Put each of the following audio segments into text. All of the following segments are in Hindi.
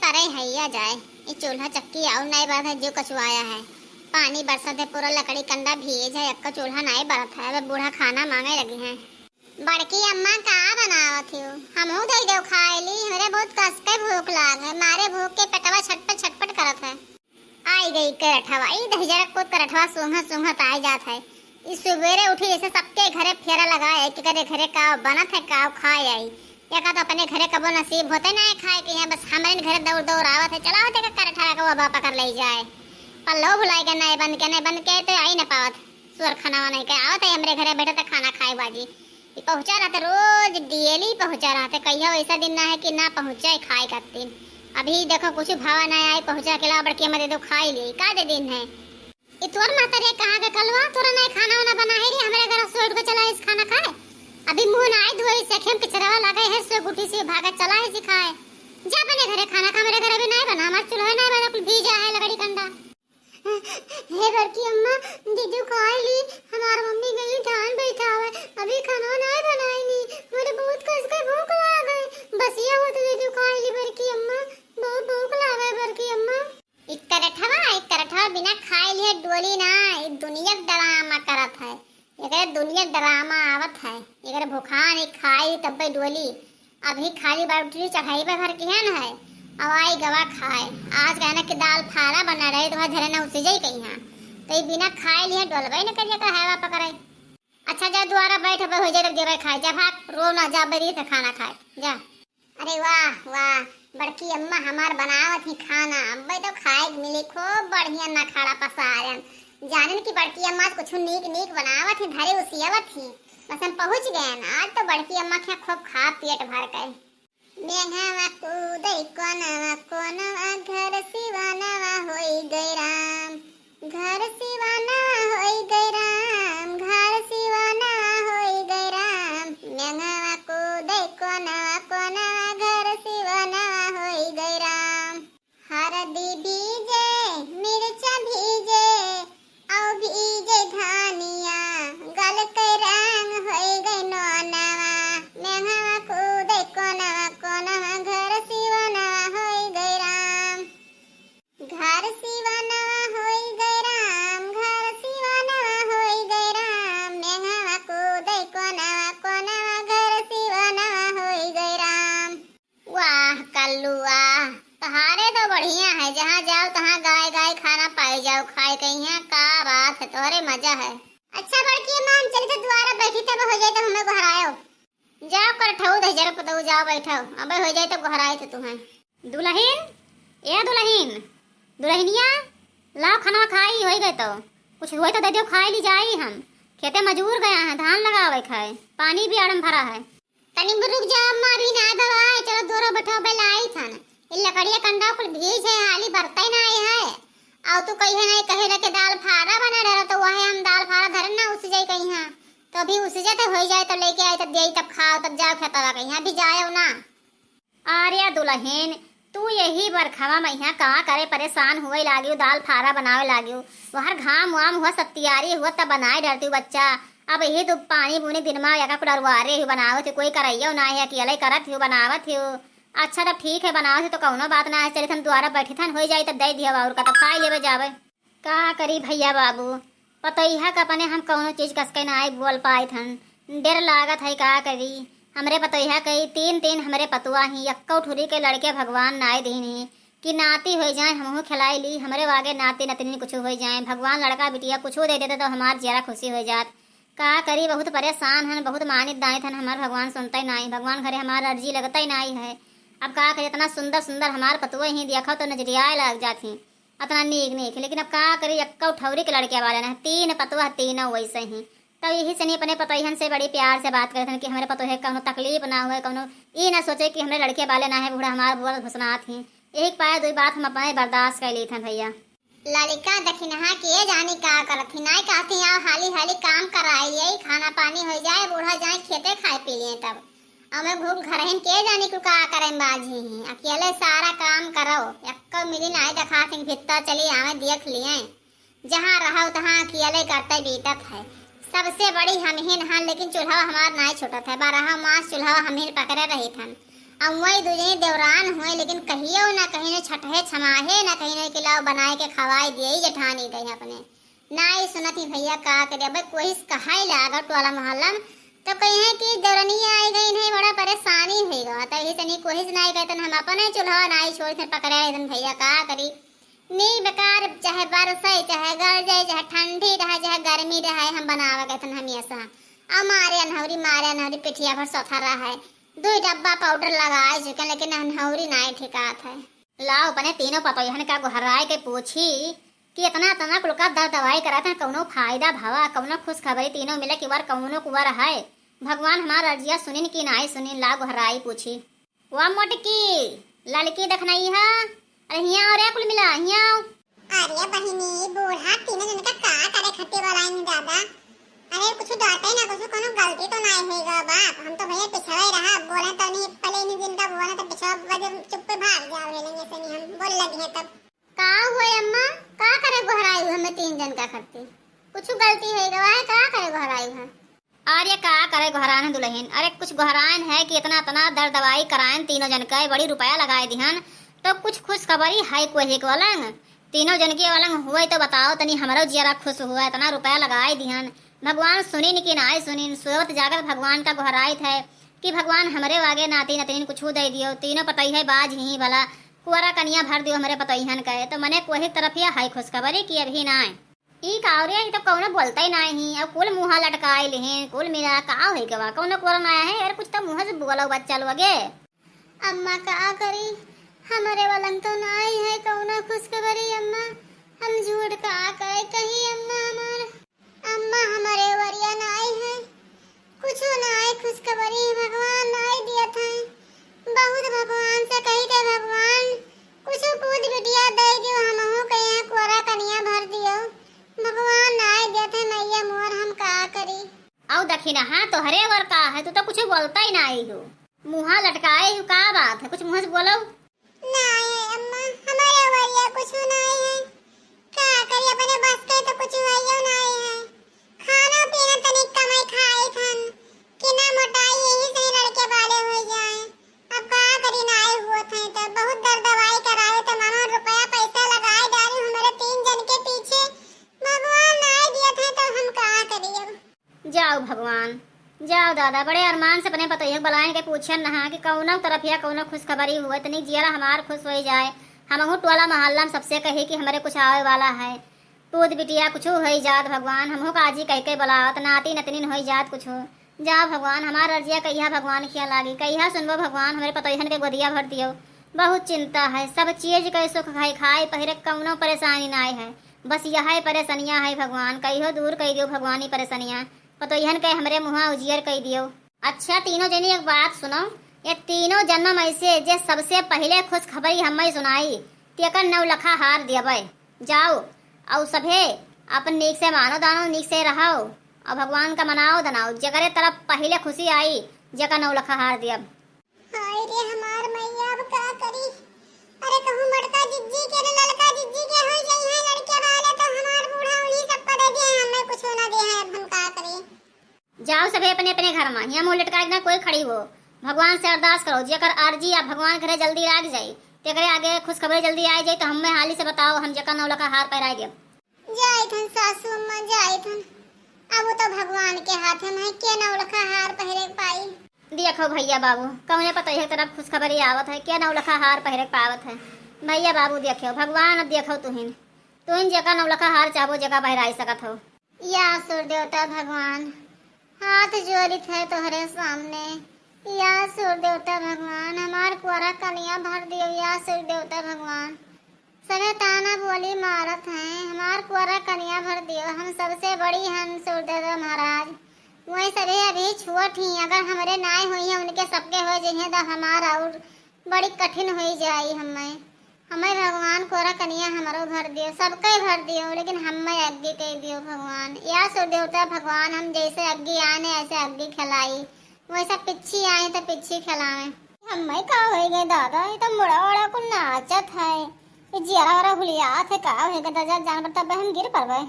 करे हैया जाए। ये चूल्हा चक्की और नहीं बरत है जो कचुआया है। पानी बरसत है, पूरा लकड़ी कंडा भीज है, अक्का चूल्हा नहीं बरत है। अब बूढ़ा खाना मांगे लगे हैं। बड़की अम्मा का बनावत हो? हमहू दे दो खाए ली। हमरे बहुत कस के भूख लाग है। मारे भूख के पेटवा छटपट छटपट करत है। आई गई करठवा, ई दहजरा को करठवा सूंघा सूंघा ताई जात है। इस सवेरे उठी जैसे सबके घरे फेरा लगाए कि करे घरे का बनत है का खाए आई। या का तो अपने घरे कबो नसीब होते ना खाए के यहाँ, बस हमारे घरे दौड़ दौड़ आवत है। चला होते का करठा का वो बापा कर ले जाए। पल्लो भुलाई के नहीं बंद के तो आई न पावत। सुअर खाना नहीं के आवत है हमरे घरे बैठे तो खाना खाए बाजी। पहुंचा रहते रोज डेली पहुंचा रहते। कहियो ऐसा दिन ना है कि ना पहुंचे खाए करती। अभी देखो कुछ भावा नहीं आई, पहुंचा के ला बड़की मत दे दो खाई ली। का दे दिन है इतवर माता रे कहां के कलवा तोरा नहीं खाना वाना बना है रे हमरे घर सोट के चला इस खाना खाए। अभी मुंह ना आई धोई से खेम के चरवा लगे है सो गुटी से भागा चला है सिखाए। जा बने घरे खाना खा, मेरे घर भी नहीं बना। हमार चूल्हा नहीं बना, कुल भीजा है लकड़ी कंडा। हे बड़की अम्मा दीदी खाई ली। हमार मम्मी गई धान बैठावे, अभी खाना नहीं बनाई नी। मुझे बहुत कस के भूख लागे। बस ये हो तो दीदी खाई ली बड़की अम्मा, बहुत भूख लागे बड़की अम्मा। एक तरठवा बिना खाए लिए डोली ना। दुनिया ड्रामा करत है। एकरे दुनिया ड्रामा आवत है। एकरे भूखा नहीं खाई तब पे डोली। अभी खाली बाटी चढ़ाई पे घर की है ना है। अब आई गवा खाए। आज कहना कि दाल फारा बना रहे तो धरे ना उसे जाई कहीं हां। तो बिना खाए लिए डोलबे न करिए का हैवा पकड़े। अच्छा जा द्वारा बैठ हो जाए तब जेबे खाए। जा भाग रो ना जा बरी से खाना खाए जा। अरे वाह वाह बड़की अम्मा हमार बनावत ही खाना। अम्बे तो खाए मिले खूब बढ़िया ना खाड़ा पसारन। जानन की बड़की अम्मा कुछ नीक नीक बनावत ही धरे उसियावत ही। बस हम पहुंच गए ना। आज तो बड़की अम्मा के खूब खा पेट भर गए। मेघवा कूदै कोनवा घर सिवानवा होई गई राम। घर सिवानवा होई गई राम। घर सिवानवा होई गई राम। मेघवा कूदै कोनवा घर सिवानवा होई गई राम। हरदी भीजे मिर्चा भीजे औ भीजे धानिया गल के रंग होई गई नौनवा। मेघवा कूदै कोनवा घर सिवानवा होई गई राम। घर सिवानवा होई गई राम। घर सिवानवा होई गई राम। मेघवा कूदै कोनवा घर सिवानवा होई गई राम। वाह कल्लू वाह, तहारे तो बढ़िया है। जहाँ जाओ तहाँ गाय गाय खाना पाए जाओ खाए कहीं है। का बात है, तोहरे मजा है। अच्छा बड़की अम्मा हम चले तो द्वारा बैठी तब हो जाए तो हमें घर आयो। जाओ कर ठऊ दे जरा पतो जाओ बैठो। अबे हो जाए तो घर आए थे तुम्हें। दुल्हन ए दुल्हन दुल्हनिया लाओ खाना खाई होई गए तो कुछ होए तो दे दो खाई ली जाई। हम खेते मजूर गए हैं धान लगावे खाए। पानी भी आड़म भरा है। तनी रुक जा अम्मा अभी ना दवाए। चलो दोरो बैठो बेलाई थन। ये लकड़िया कंडा कुल भीज है हाली बरतई ना है। आउ तू कही है नहीं कहे रे के दाल फारा बना रहा तो वह हम दाल फारा धरन ना उस जाई कहीं हां। तो अभी उसे जाते हो जाए तो लेके आए तब दे तब खाओ तब जाओ खेतवा कहीं हां। भी जाओ ना। अरे दुल्हन तू यही बरखवा मैया कहाँ करे परेशान हुए लागियो दाल फारा बनावे लागियो। वहर घाम वाम हुआ सब तैयारी हुआ तब बनाए डरती बच्चा। अब यही तो पानी बुनी दिन में या डरवारे ही बनावत कोई करइयो ना है अकेले करत हो बनावत हो। अच्छा तब ठीक है बनावत तो कौनो बात ना है। चले हम द्वारा बैठे थन हो जाए तब दे दिया और का तब खाई लेवे जावे। का करी भैया बाबू पतैहा का अपने हम कौनो चीज कसके ना बोल पाए थन। डर लागत है का करी। हमरे पतैहा कई तीन हमरे पतुआ ही अक्का ठुरी के लड़के भगवान नाय दीनी कि नाती हो जाए हमहू खिलाई ली। हमरे वागे नाती नतनी कुछ हो जाए भगवान लड़का बिटिया कुछ दे देते तो हमार जरा खुशी हो जात। का करी बहुत परेशान हन बहुत मानित दानित हन। हमार भगवान सुनते नहीं भगवान घरे हमार अर्जी लगता ही नहीं है। अब का करी इतना सुंदर सुंदर हमार पतुआ ही देखो तो नजरिया लग जाती इतना नीक लेकिन अब का करी अक्का ठौरी के लड़के वाले ना तीन पतुआ तीनों वैसे ही। तब यही से नहीं अपने पतोहन से बड़ी प्यार से बात करते हैं कि हमारे पतोहे कौनो तकलीफ ना हुए कौनो ये ना सोचे कि हमारे लड़के वाले ना है बूढ़ा हमारे बुआ घुसनात ही। एक पाया दो बात हम अपने बर्दाश्त कर ली थे भैया। लड़का दखिनहा के जानी का करत ही नहीं कहती आओ हाली हाली काम कराई यही खाना पानी हो जाए बूढ़ा जाए खेते खाए पी लिए तब हमें घूम घर के जाने को का करें बाजी ही अकेले सारा काम करो। एक मिली नहीं दिखा भित्ता चली हमें देख लिए जहाँ रहो तहाँ अकेले करते बीतत है। सबसे बड़ी हम ही नहा लेकिन चूल्हा हमार नहीं छूटत है। 12 मास चूल्हा हम ही पकड़े रही थन। अम्मई दुजनी देवरान हुए, लेकिन कहियो ना कहीं ने छठे छमाहे ना कहीं ने खिलाओ बनाए के खवाई दिए जेठानी गई अपने ना ही सुनती भैया का करे। अब कोई कहा लागा टोला मोहल्ला में तो कहे कि देवरनी आई गई नहीं बड़ा परेशानी है गा, तो यही तनी कोशिश नहीं करते हम अपने चूल्हा नहीं छोड़ थे पकड़े दिन भैया का करी नी बेकार, चाहे बरसाई चाहे गरजे चाहे ठंडी रहे चाहे गर्मी रहे हम बनावे कहते हमेशा। मारे अनहौरी पिठिया भर सौथा रहा है, 2 डब्बा पाउडर लगाए चुके लेकिन अनहौरी नहीं ठिकात है। लाओ अपने तीनों पतोहन का गुहराए के पूछी कि इतना तना कुल का दर्द दवाई कराते हैं, कौनो फायदा भावा कौनो खुशखबरी तीनों मिले कि बार कौनो कुवर है। भगवान हमारा अर्जिया सुनिन की नहीं सुनिन, ला गुहराई पूछी। वह मोटकी लड़की देखनाई है, अरे हिया और कुल मिला हिया। अरे बहिनी बूढ़ा तीनों जन का करे खट्टे वाला इन दादा। अरे कुछ डांटे ना कुछ कोनो गलती तो नहीं होएगा बाप, हम तो भैया पिछड़ा ही रहा बोले तो नहीं पहले नहीं दिन का बोला तो पिछड़ा वजह चुप पे भाग जाओ लेंगे से नहीं हम बोल लगे हैं तब का हुए अम्मा का करे गुहराई हमें 3 जन का खट्टी कुछ गलती है गवाह का करे गुहराई है। अरे का करे गुहरान दुल्हन, अरे कुछ गुहरान है कि इतना तना दर्द दवाई कराएं तीनों जन का बड़ी रुपया लगाए दिहन, तो कुछ खुश खबरी है कोई के वालंग तीनों जन के वालंग हुए तो बताओ तनी हमारो जियारा खुश हुआ, इतना रुपया लगाए दिहन। भगवान सुनिन कि नाय सुनिन, सोवत जागत भगवान का गुहराइत है कि भगवान हमरे वागे नाती नतीन कुछ दे दियो। तीनों पतई है बाज ही भला कुआरा कनिया भर दियो हमरे पतईहन कहे, तो मने कोई तरफ या है खुशखबरी की अभी ना ई कावरे तो कौनो बोलता ही नहीं। अब कुल मुहा लटकाए ले कुल मिला का है गवा कौनो कोरा ना है, अरे कुछ तो मुंह से बोलो बच्चा लोगे। अम्मा का करी हमारे वालन तो नहीं है कौनो खुशखबरी अम्मा, हम झूठ का कहे कही अम्मा हमारे वरिया नहीं है कुछ नहीं खुशखबरी भगवान नहीं दिया था। बहुत भगवान से कही थे भगवान कुछ पूछ बिटिया दे दियो हमहु कहे कोरा कनिया भर दियो, भगवान नहीं दिया थे मैया मोर हम का करी। औ दखिना हां तो हरे वर का है, तू तो कुछ बोलता ही नहीं हो, मुंह लटकाए हो का बात है, कुछ मुंह से बोलो। नहीं अम्मा हमारे वरिया कुछ नहीं है, का करी अपने बस के तो कुछ वरिया नहीं है। खाना पीना तनिक कमाई खाए थन कि ना मोटाई यही से लड़के वाले हो जाए। अब का करी नहीं हुआ थे तो बहुत दर्द दवाई कराए तो मानो रुपया पैसा लगाए डाले हमारे 3 जन के पीछे, भगवान नहीं दिया थे तो हम का करिए। जाओ भगवान जाओ दादा, बड़े अरमान से अपने पतोहिया बुलाए के पूछन नहा कि कौनो तरफ या कौनो खुशखबरी हुए तनी जियारा हमार खुश हो जाए। हमहु टोला मोहल्ला में सबसे कहे कि हमारे कुछ आवे वाला है, पूत बिटिया कुछ हो जात भगवान हमहु काजी कह के बुलावत नाती नतनीन हो जात कुछ जा भगवान हमार अर्जिया कहिया भगवान खिया लागी कहिया सुनबो भगवान हमारे पतोहियन के गोदिया भर दियो। बहुत चिंता है, सब चीज के सुख खाई खाए पहिरे कौनो परेशानी ना है, बस यह परेशानियां है भगवान कहियो दूर कह दियो भगवानी परेशानियां पतोहियन के हमरे मुहा उजियर कह दियो। अच्छा तीनों जनी एक बात सुनो, ये तीनों जन्म ऐसे जे सबसे पहले खुश खबरी हमें सुनाई तेकर 9 लखा हार दियबे। जाओ और सभे अपन नीक से मानो दानो नीक से रहो और भगवान का मनाओ दनाओ, जगरे तरफ पहले खुशी आई जका 9 लखा हार दियब। हाय रे हमार मैया अब का करी, अरे कहूं मड़का जिज्जी के लड़का जिज्जी के हो जाई है लड़के वाले तो हमार बूढ़ा उन्हीं सब पर दे है हमें कुछ ना दे है, अब हम का करें। जाओ सभे अपने अपने घर में यहाँ मुंह लटका ना कोई खड़ी हो, भगवान से अरदास करो जेकर अर्जी आप भगवान करे जल्दी लाग जाए तेकरे आगे खुशखबरी जल्दी आ जाए तो हमें हाली से बताओ हम जका 9 लखा हार पहराए देब। जाए थन सासू अम्मा जाए थन, अब तो भगवान के हाथ में के 9 लखा हार पहरे पाई। देखो भैया बाबू कौने पता है तरफ खुशखबरी आवत है क्या 9 लखा हार पहरे पावत है। भैया बाबू देखो भगवान अब देखो तुहिन जका 9 लखा हार चाहो जका बहराई सकत हो। या सुर देवता भगवान हाथ जोड़ित है तोहरे सामने, या सुर देवता भगवान हमार कुआरा कनिया भर दियो। या सुर देवता भगवान सगे ताना बोली मारत हैं हमार कुआरा कनिया भर दियो, हम सबसे बड़ी हन सुर देवता महाराज वही सभी अभी छुअत ही, अगर हमारे नाय हुई है उनके सबके हो जाइए तो हमारा और बड़ी कठिन हो जाई। हमें भगवान कोरा कनिया हमारो भर दियो सबके भर दियो, लेकिन हमें अग्गी कह दियो भगवान। या सुर देवता भगवान हम जैसे अग्गी आने ऐसे अग्गी खिलाई, वैसा पिच्छी आए तो पिच्छी खिलावे। हमें का हो गए दादा ये तो मुड़ा उड़ा को नाचत है, ये जियारा वाला हुलिया थे का हो गया दादा जान पर तब हम गिर पड़वे।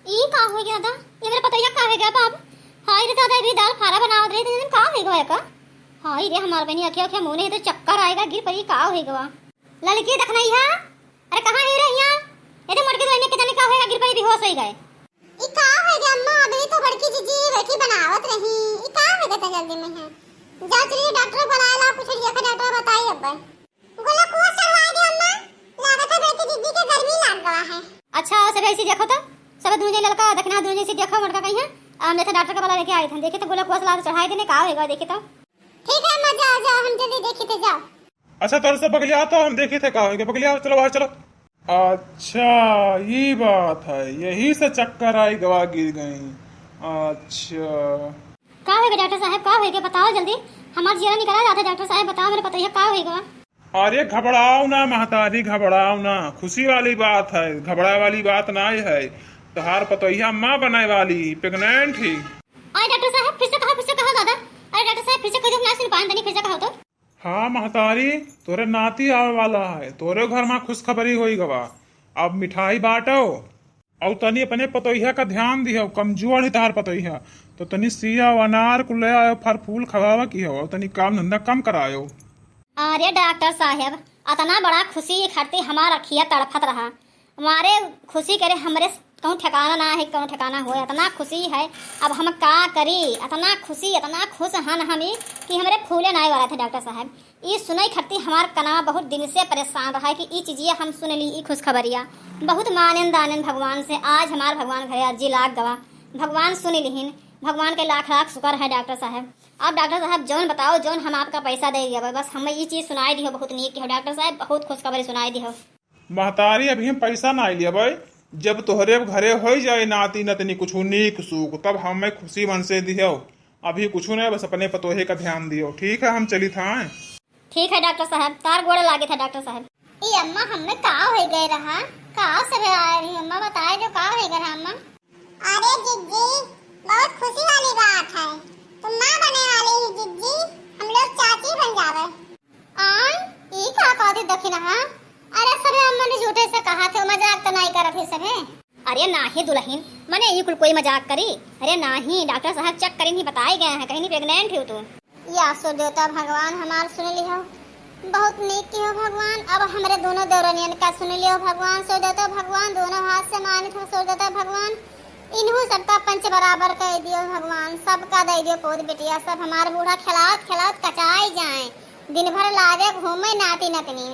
ई का हो गया दादा ये मेरे पता या का हो गया बाप। हाय रे दादा भी दाल फारा बनावत रही थी का हो गया का हाय रे हमार बहनी अखे अखे मुंह नहीं तो चक्कर आएगा गिर पड़ी का होएगा लड़की देख नहीं है अरे कहां है रे यहां ये तो मटके रहने के जाने का होएगा गिर पड़ी बेहोश हो गए ई का होएगा अम्मा अभी तो बड़की जीजी रोटी बनावत रही ई का होएगा त जल्दी में है जा चलिए डॉक्टर बुलाया कुछ लिया का डॉक्टर बताई अब गोला को चलवा दे अम्मा लागत है बड़की जीजी के गर्मी लग गया है अच्छा सब ऐसे देखो तो सब दूजे लड़का देखना दूजे से देखो मटका कहीं है हमने तो डॉक्टर का बुला लेके आए थे देखे तो गोला को सलाह चढ़ाई देने का होएगा देखे तो ठीक है अम्मा जाओ जाओ हम जल्दी देखी थे जाओ अच्छा तोर से बगलिया तो हम देखे थे का होगा बगलिया चलो बाहर चलो। अच्छा ये बात है यही से चक्कर आई गवा गिर गई। अच्छा का होएगा डॉक्टर साहब का होएगा बताओ जल्दी हमार जीरा निकला जाता है डॉक्टर साहब बताओ मेरे पता है का होएगा। अरे घबराओ ना महतारी घबराओ ना खुशी वाली बात है घबरा वाली बात ना है तोहार पतोहिया माँ बनाए वाली प्रेग्नेंट ही। अरे डॉक्टर साहब फिर से कहो दादा अरे डॉक्टर साहब फिर से कहो ना सुन पान तनी फिर से कहो तो। हाँ महतारी तोरे नाती आवे वाला है तोरे घर में खुशखबरी होई गवा अब मिठाई बांटो और तनी अपने पतोहिया का ध्यान दियो कमजोर है तार पतोहिया तो तनी सिया अनार को ले आयो फल फूल खवावा की हो तनी काम धंधा कम करायो। अरे डॉक्टर साहब इतना बड़ा खुशी खरती हमारा अखिया तड़फत रहा हमारे खुशी करे हमरे कहूँ ठिकाना ना है कहूँ ठिकाना हो इतना खुशी है अब हम का करी इतना खुशी इतना खुश हन हम कि हमारे फूले ना वाला थे डॉक्टर साहब ये सुनई खरती हमार कना बहुत दिन से परेशान रहा है कि ये चीज़ें हम सुन ली ये खुशखबरिया बहुत मानन दानन भगवान से आज हमार भगवान घरे अर्जी लाग गवा भगवान सुन लिहिन भगवान के लाख लाख शुक्र है डॉक्टर साहब। अब डॉक्टर साहब जौन बताओ जौन हम आपका पैसा दे दिया बस हमें ये चीज़ सुनाई दी हो बहुत नीक हो डॉक्टर साहब बहुत खुशखबरी सुनाई दी हो। महतारी अभी हम पैसा ना लिया भाई जब तोहरे घरे हो जाए नाती नतनी कुछ नीक सुख तब हमें खुशी मन से दियो अभी कुछ नहीं बस अपने पतोहे का ध्यान दियो ठीक है हम चली था। ठीक है डॉक्टर साहब तार गोड़े लागे था डॉक्टर साहब। ये अम्मा हमें का हो गए रहा का सब आ रही अम्मा बताए जो का हो गए अम्मा। अरे जिज्जी बहुत खुशी वाली बात है तुम मां बने वाली ही जिज्जी हम लोग चाची बन जावे। ये का कहते दखी ना अरे सबे अम्मा ने झूठे से कहा थे मजाक तो नहीं करत है सबे। अरे नाही दुल्हन मैंने ये कोई मजाक करी अरे नाही डॉक्टर साहब चेक करी नहीं बताए गए हैं कहीं नहीं प्रेग्नेंट हो तू या सो देवता भगवान हमार सुन लियो बहुत नीक की हो भगवान अब हमारे दोनों देवरनियन का सुन लियो भगवान सो देवता भगवान दोनों हाथ से मानित हो सो देवता भगवान इन्हू सबका पंच बराबर कह दियो भगवान सबका दे दियो पोत बेटिया सब हमार बूढ़ा खिलावत खिलावत कचाई जाए दिन भर लागे घूमे नाती नतनी।